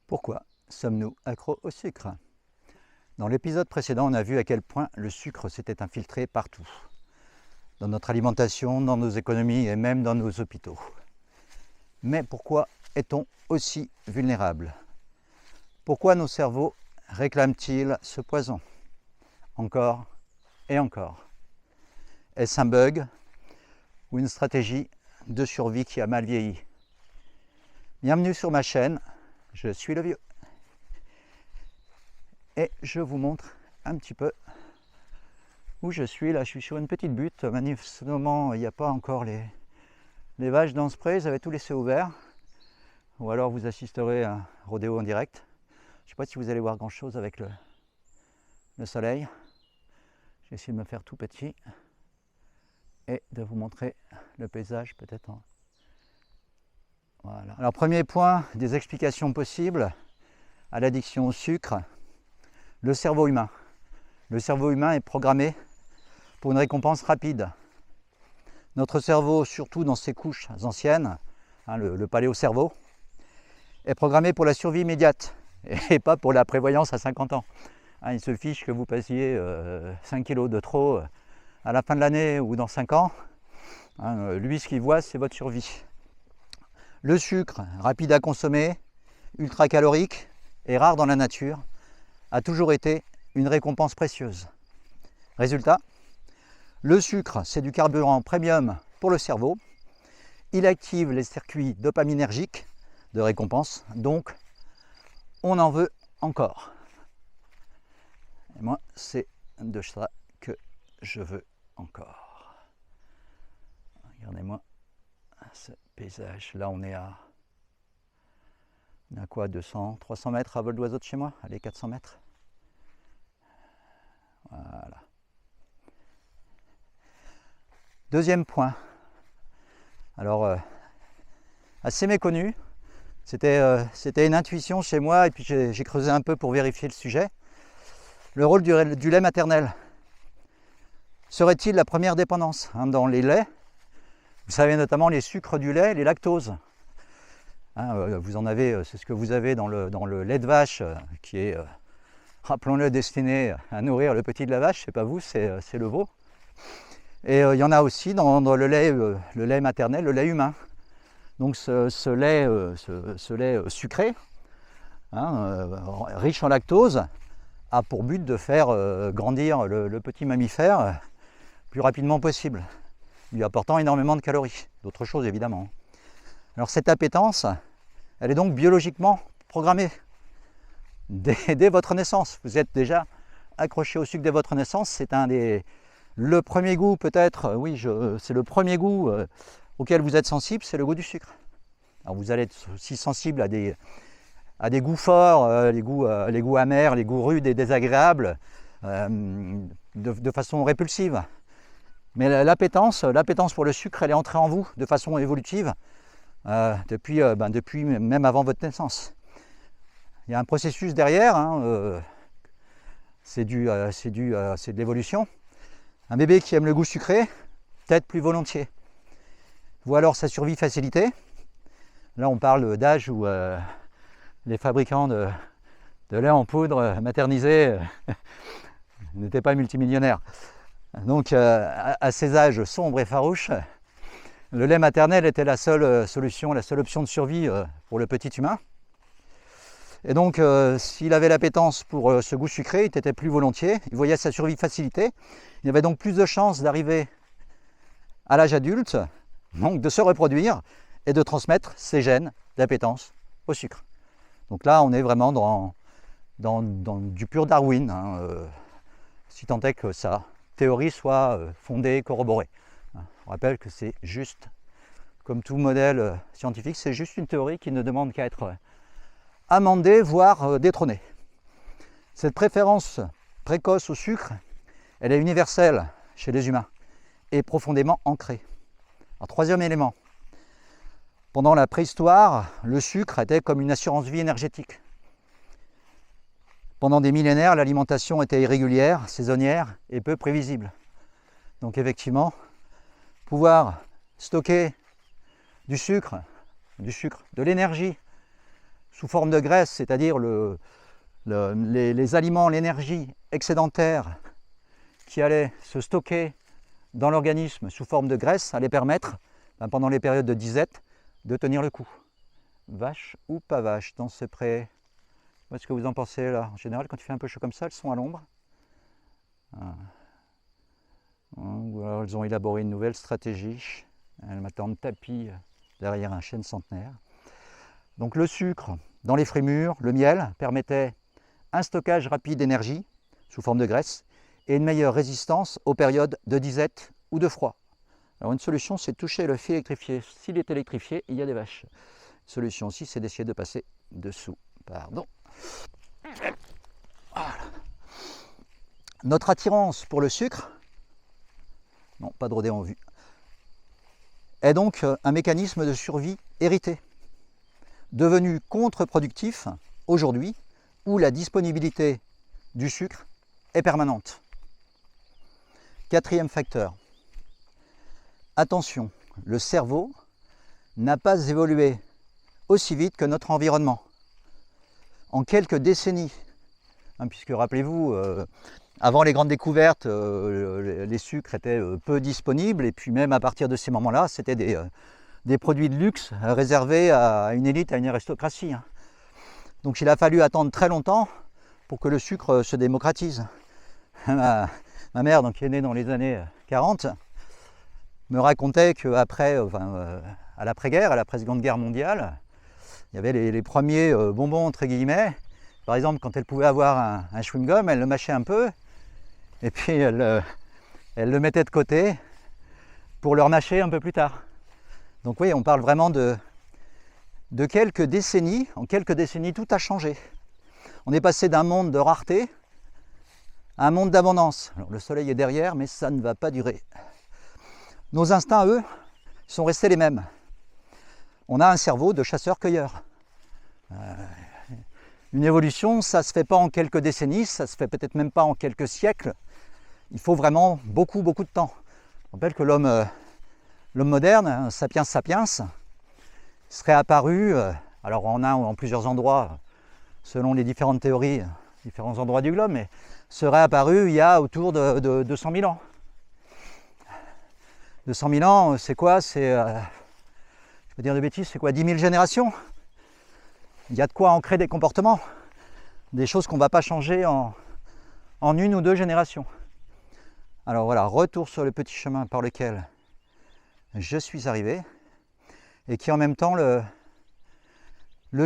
Pourquoi sommes-nous accros au sucre? Dans l'épisode précédent, on a vu à quel point le sucre s'était infiltré partout. Dans notre alimentation, dans nos économies et même dans nos hôpitaux. Mais pourquoi est-on aussi vulnérable? Pourquoi nos cerveaux réclament-ils ce poison? Encore et encore. Est-ce un bug ou une stratégie de survie qui a mal vieilli? Bienvenue sur ma chaîne, je suis le vieux. Et je vous montre un petit peu où je suis. Là, je suis sur une petite butte. Manifestement, il n'y a pas encore les vaches dans ce pré. Ils avaient tout laissé ouvert. Ou alors vous assisterez à un rodéo en direct. Je ne sais pas si vous allez voir grand chose avec le soleil. Je vais essayer de me faire tout petit et de vous montrer le paysage peut-être. Voilà. Alors, premier point des explications possibles à l'addiction au sucre. Le cerveau humain. Le cerveau humain est programmé pour une récompense rapide. Notre cerveau, surtout dans ses couches anciennes, le paléocerveau, est programmé pour la survie immédiate et pas pour la prévoyance à 50 ans. Il se fiche que vous passiez 5 kilos de trop à la fin de l'année ou dans 5 ans. Lui, ce qu'il voit, c'est votre survie. Le sucre, rapide à consommer, ultra calorique et rare dans la nature, a toujours été une récompense précieuse. Résultat, le sucre, c'est du carburant premium pour le cerveau. Il active les circuits dopaminergiques de récompense, donc on en veut encore. Et moi, c'est de ça que je veux encore. Regardez-moi ce paysage. Là, on est à quoi, 200, 300 mètres à vol d'oiseau de chez moi? Allez, 400 mètres. Voilà. Deuxième point. Alors, assez méconnu. C'était une intuition chez moi et puis j'ai creusé un peu pour vérifier le sujet. Le rôle du lait maternel. Serait-il la première dépendance dans les laits? Vous savez notamment les sucres du lait, les lactoses. Vous en avez, c'est ce que vous avez dans le lait de vache qui est, rappelons-le, destiné à nourrir le petit de la vache. C'est pas vous, c'est le veau. Et il y en a aussi dans le lait maternel, le lait humain. Donc ce lait sucré, riche en lactose, a pour but de faire grandir le petit mammifère le plus rapidement possible, lui apportant énormément de calories, d'autres choses évidemment. Alors cette appétence, elle est donc biologiquement programmée dès votre naissance. Vous êtes déjà accroché au sucre dès votre naissance. C'est le premier goût peut-être, oui, c'est le premier goût auquel vous êtes sensible, c'est le goût du sucre. Alors vous allez être aussi sensible à des goûts forts, les goûts amers, les goûts rudes et désagréables, de façon répulsive. Mais l'appétence pour le sucre, elle est entrée en vous de façon évolutive depuis même avant votre naissance. Il y a un processus derrière, c'est de l'évolution. Un bébé qui aime le goût sucré, peut-être plus volontiers. Voit alors sa survie facilitée. Là, on parle d'âge où les fabricants de lait en poudre maternisé n'étaient pas multimillionnaires. Donc, à ces âges sombres et farouches, le lait maternel était la seule solution, la seule option de survie pour le petit humain. Et donc, s'il avait l'appétence pour ce goût sucré, il était plus volontiers, il voyait sa survie facilitée. Il avait donc plus de chances d'arriver à l'âge adulte, donc de se reproduire et de transmettre ses gènes d'appétence au sucre. Donc là, on est vraiment dans du pur Darwin, si tant est que sa théorie soit fondée, corroborée. On rappelle que c'est juste, comme tout modèle scientifique, c'est juste une théorie qui ne demande qu'à être amendée, voire détrônée. Cette préférence précoce au sucre, elle est universelle chez les humains et profondément ancrée. Alors, troisième élément. Pendant la préhistoire, le sucre était comme une assurance-vie énergétique. Pendant des millénaires, l'alimentation était irrégulière, saisonnière et peu prévisible. Donc effectivement, pouvoir stocker du sucre, de l'énergie sous forme de graisse, c'est-à-dire les aliments, l'énergie excédentaire qui allait se stocker dans l'organisme sous forme de graisse, allait permettre, pendant les périodes de disette, de tenir le coup. Vache ou pas vache dans ce pré? Qu'est-ce que vous en pensez là? En général, quand il fait un peu chaud comme ça, elles sont à l'ombre. Ou alors elles ont élaboré une nouvelle stratégie. Elles m'attendent tapis derrière un chêne centenaire. Donc le sucre dans les frémures, le miel, permettait un stockage rapide d'énergie sous forme de graisse et une meilleure résistance aux périodes de disette ou de froid. Alors une solution, c'est de toucher le fil électrifié. S'il est électrifié, il y a des vaches. Une solution aussi, c'est d'essayer de passer dessous. Pardon. Voilà. Notre attirance pour le sucre, non, pas de rodé en vue, est donc un mécanisme de survie hérité, devenu contre-productif aujourd'hui, où la disponibilité du sucre est permanente. Quatrième facteur. Attention, le cerveau n'a pas évolué aussi vite que notre environnement. En quelques décennies, puisque rappelez-vous, avant les grandes découvertes, les sucres étaient peu disponibles, et puis même à partir de ces moments-là, c'était des produits de luxe réservés à une élite, à une aristocratie. Donc il a fallu attendre très longtemps pour que le sucre se démocratise. Ma mère, donc, qui est née dans les années 40, me racontait qu'après, à l'après-guerre, à l'après-seconde guerre mondiale, il y avait les premiers bonbons, entre guillemets. Par exemple, quand elle pouvait avoir un chewing-gum, elle le mâchait un peu, et puis elle le mettait de côté pour le remâcher un peu plus tard. Donc oui, on parle vraiment de quelques décennies. En quelques décennies, tout a changé. On est passé d'un monde de rareté à un monde d'abondance. Alors le soleil est derrière, mais ça ne va pas durer. Nos instincts, eux, sont restés les mêmes. On a un cerveau de chasseur-cueilleur. Une évolution, ça ne se fait pas en quelques décennies, ça ne se fait peut-être même pas en quelques siècles. Il faut vraiment beaucoup de temps. Je rappelle que l'homme moderne, sapiens sapiens, serait apparu, alors en plusieurs endroits, selon les différentes théories, différents endroits du globe, mais serait apparu il y a autour de 200 000 ans. 200 000 ans, c'est quoi? C'est, je peux dire de bêtises, c'est quoi? 10 000 générations? Il y a de quoi ancrer des comportements, des choses qu'on ne va pas changer en une ou deux générations. Alors voilà, retour sur le petit chemin par lequel je suis arrivé, et qui est en même temps le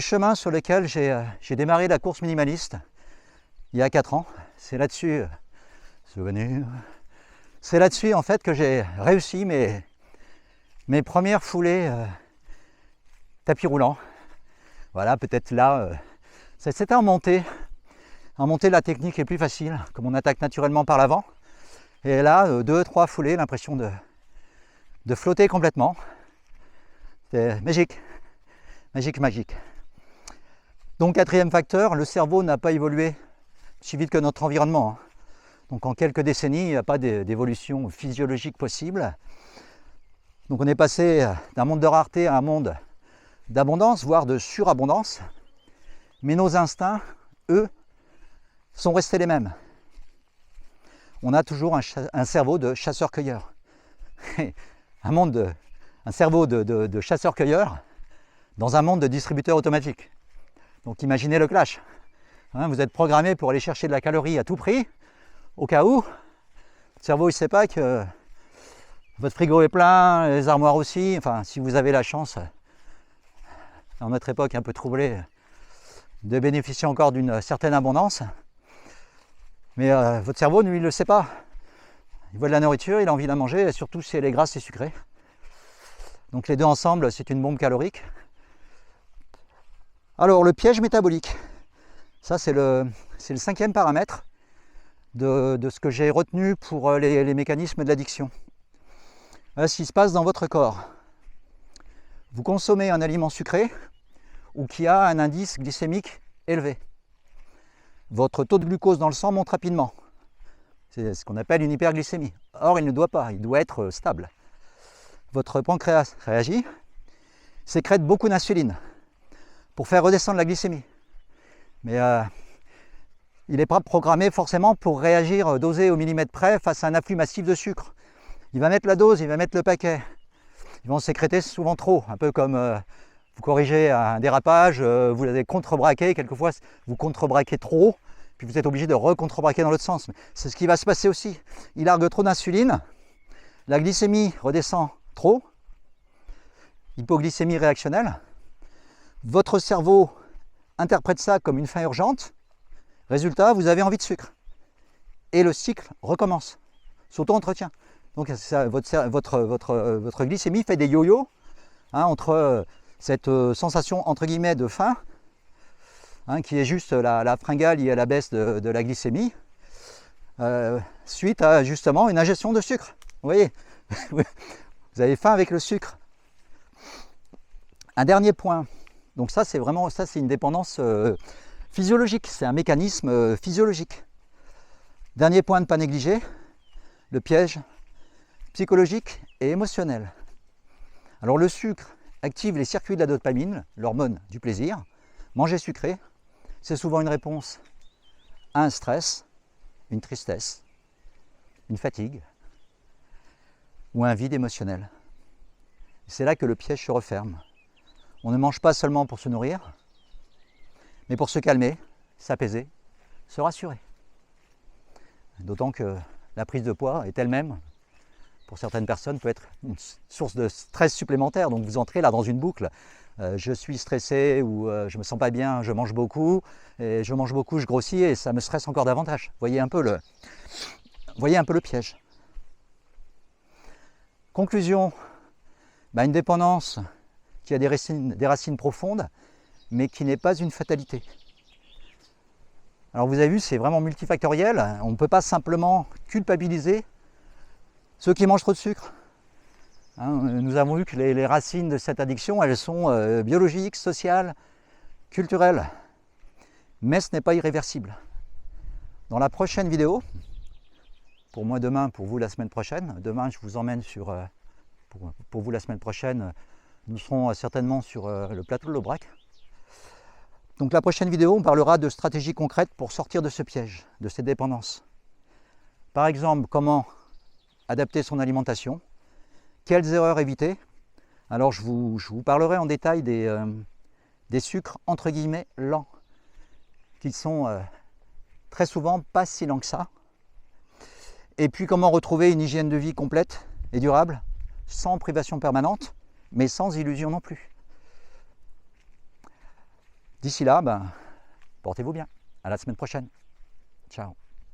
chemin sur lequel j'ai démarré la course minimaliste il y a 4 ans. C'est là-dessus, souvenir, c'est là-dessus en fait que j'ai réussi mes premières foulées tapis roulant. Voilà, peut-être là, c'était en montée. En montée, la technique est plus facile, comme on attaque naturellement par l'avant. Et là, 2-3 foulées, l'impression de flotter complètement. C'est magique, magique. Donc, quatrième facteur, le cerveau n'a pas évolué si vite que notre environnement. Donc, en quelques décennies, il n'y a pas d'évolution physiologique possible. Donc, on est passé d'un monde de rareté à un monde d'abondance, voire de surabondance. Mais nos instincts, eux, sont restés les mêmes. On a toujours un cerveau de chasseur-cueilleur. Un cerveau de chasseur-cueilleur dans un monde de distributeur automatique. Donc imaginez le clash. Vous êtes programmé pour aller chercher de la calorie à tout prix, au cas où. Le cerveau ne sait pas que votre frigo est plein, les armoires aussi. Enfin, si vous avez la chance, dans notre époque un peu troublée, de bénéficier encore d'une certaine abondance. Mais votre cerveau, lui, il ne le sait pas. Il voit de la nourriture, il a envie de la manger, et surtout si elle est grasse et sucrée. Donc les deux ensemble, c'est une bombe calorique. Alors le piège métabolique, ça c'est le 5e paramètre de ce que j'ai retenu pour les mécanismes de l'addiction. Voilà ce qui se passe dans votre corps. Vous consommez un aliment sucré ou qui a un indice glycémique élevé. Votre taux de glucose dans le sang monte rapidement. C'est ce qu'on appelle une hyperglycémie. Or, il ne doit pas, il doit être stable. Votre pancréas réagit, sécrète beaucoup d'insuline pour faire redescendre la glycémie. Mais il n'est pas programmé forcément pour réagir dosé au millimètre près face à un afflux massif de sucre. Il va mettre la dose, il va mettre le paquet. Ils vont sécréter souvent trop, un peu comme vous corrigez un dérapage, vous l'avez contrebraqué, quelquefois vous contrebraquez trop, puis vous êtes obligé de recontrebraquer dans l'autre sens. C'est ce qui va se passer aussi. Il largue trop d'insuline, la glycémie redescend trop, hypoglycémie réactionnelle. Votre cerveau interprète ça comme une faim urgente. Résultat, vous avez envie de sucre. Et le cycle recommence, s'auto-entretient. Donc ça, votre glycémie fait des yo-yo entre cette sensation entre guillemets de faim, qui est juste la fringale liée à la baisse de la glycémie, suite à justement une ingestion de sucre. Vous voyez, vous avez faim avec le sucre. Un dernier point, donc ça c'est vraiment, ça c'est une dépendance physiologique, c'est un mécanisme physiologique. Dernier point à ne pas négliger, le piège psychologique et émotionnel. Alors le sucre active les circuits de la dopamine, l'hormone du plaisir. Manger sucré, c'est souvent une réponse à un stress, une tristesse, une fatigue ou un vide émotionnel. C'est là que le piège se referme. On ne mange pas seulement pour se nourrir, mais pour se calmer, s'apaiser, se rassurer. D'autant que la prise de poids est elle-même, pour certaines personnes, peut être une source de stress supplémentaire. Donc vous entrez là dans une boucle. Je suis stressé ou je me sens pas bien, je mange beaucoup, et je mange beaucoup, je grossis et ça me stresse encore davantage. Voyez un peu le piège. Conclusion, une dépendance qui a des racines profondes, mais qui n'est pas une fatalité. Alors vous avez vu, c'est vraiment multifactoriel. On ne peut pas simplement culpabiliser ceux qui mangent trop de sucre. Nous avons vu que les racines de cette addiction, elles sont biologiques, sociales, culturelles. Mais ce n'est pas irréversible. Dans la prochaine vidéo, pour moi demain, pour vous la semaine prochaine, demain je vous emmène sur, pour vous la semaine prochaine, nous serons certainement sur le plateau de l'Aubrac. Donc la prochaine vidéo, on parlera de stratégies concrètes pour sortir de ce piège, de cette dépendance. Par exemple, comment adapter son alimentation, quelles erreurs éviter. Alors je vous parlerai en détail des sucres entre guillemets lents, qui sont très souvent pas si lents que ça. Et puis comment retrouver une hygiène de vie complète et durable, sans privation permanente, mais sans illusion non plus. D'ici là, portez-vous bien. À la semaine prochaine. Ciao.